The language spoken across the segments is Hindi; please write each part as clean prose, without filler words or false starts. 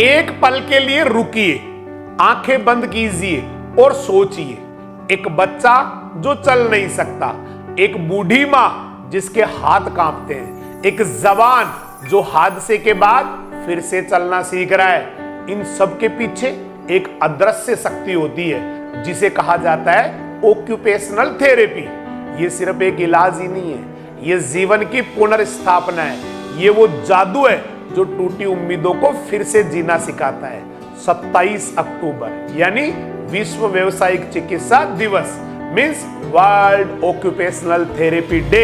एक पल के लिए रुकिए, आंखें बंद कीजिए और सोचिए। एक बच्चा जो चल नहीं सकता, एक बूढ़ी मां जिसके हाथ कांपते हैं, एक जवान जो हादसे के बाद फिर से चलना सीख रहा है। इन सब के पीछे एक अदृश्य शक्ति होती है जिसे कहा जाता है ऑक्यूपेशनल थेरेपी। ये सिर्फ एक इलाज ही नहीं है, ये जीवन की पुनर्स्थापना है। ये वो जादू है जो टूटी उम्मीदों को फिर से जीना सिखाता है। 27 अक्टूबर यानी विश्व व्यावसायिक चिकित्सा दिवस means world occupational therapy day.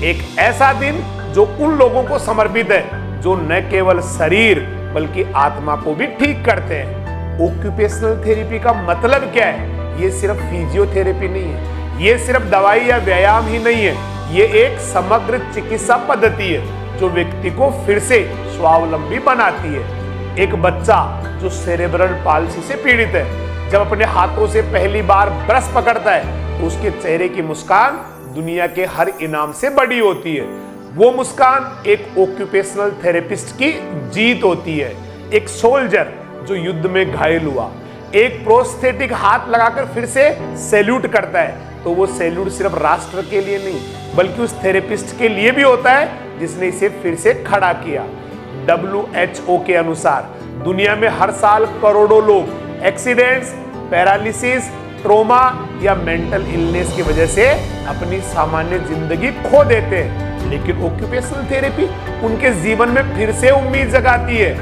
एक ऐसा दिन जो उन लोगों को समर्पित है जो न केवल शरीर बल्कि आत्मा को भी ठीक करते हैं। ऑक्यूपेशनल थेरेपी का मतलब क्या है? ये सिर्फ फिजियोथेरेपी नहीं है, ये सिर्फ दवाई या व्यायाम ही नहीं है, ये एक समग्र चिकित्सा पद्धति है जो व्यक्ति को फिर से स्वावलंबी बनाती है। एक बच्चा जो सेरेब्रल पाल्सी से पीड़ित है, जब अपने हाथों से पहली बार ब्रश पकड़ता है तो उसके चेहरे की मुस्कान दुनिया के हर इनाम से बड़ी होती है। वो मुस्कान एक ऑक्यूपेशनल थेरेपिस्ट की जीत होती है। एक सोल्जर जो युद्ध में घायल हुआ, एक प्रोस्थेटिक हाथ लगाकर फिर से सैल्यूट करता है, तो वो सैल्यूट सिर्फ राष्ट्र के लिए नहीं बल्कि उस थेरेपिस्ट के लिए भी होता है जिसने इसे फिर से खड़ा किया। WHO के अनुसार दुनिया में हर साल करोड़ों लोग एक्सीडेंट्स, पैरालिसिस, ट्रोमा या मेंटल इलनेस की वजह से अपनी सामान्य जिंदगी खो देते हैं, लेकिन ऑक्यूपेशनल थेरेपी उनके जीवन में फिर से उम्मीद जगाती है।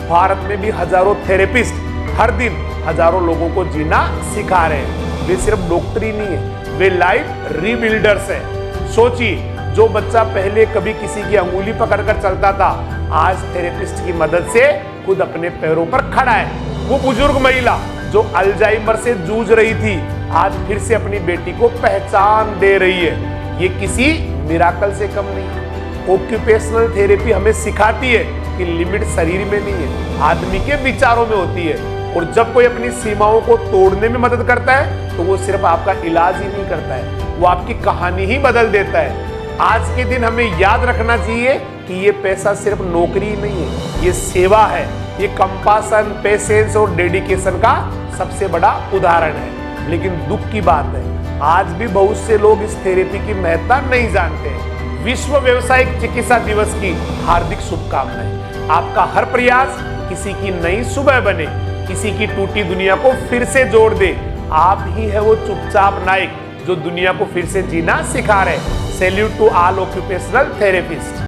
भारत में भी हजारों थेरेपिस्ट हर दिन हजारों लोगों को जीना सिखा रहे हैं। वे सिर्फ डॉक्टर ही नहीं है, वे लाइफ रीबिल्डर्स हैं। सोचिए, जो बच्चा पहले कभी किसी की अंगुली पकड़कर चलता था, आज थेरेपिस्ट की मदद से खुद अपने पैरों पर खड़ा है। वो बुजुर्ग महिला जो अल्जाइमर से जूझ रही थी, आज फिर से अपनी बेटी को पहचान दे रही है। ये किसी मिराकल से कम नहीं है। ऑक्यूपेशनल थेरेपी हमें सिखाती है कि लिमिट शरीर में नहीं है, आदमी के विचारों में होती है। और जब कोई अपनी सीमाओं को तोड़ने में मदद करता है तो वो सिर्फ आपका इलाज ही नहीं करता है, वो आपकी कहानी ही बदल देता है। आज के दिन हमें याद रखना चाहिए कि ये पैसा सिर्फ नौकरी नहीं है, ये सेवा है, ये कंपासन, पेशेंस और डेडिकेशन का सबसे बड़ा उदाहरण है। लेकिन दुख की बात है, आज भी बहुत से लोग इस थेरेपी की महत्ता नहीं जानते हैं। विश्व व्यावसायिक चिकित्सा दिवस की हार्दिक शुभकामनाएं। आपका हर प्रयास किसी की नई सुबह बने, किसी की टूटी दुनिया को फिर से जोड़ दे। आप ही है वो चुपचाप नायक जो दुनिया को फिर से जीना सिखा रहे। Salute to all occupational therapist.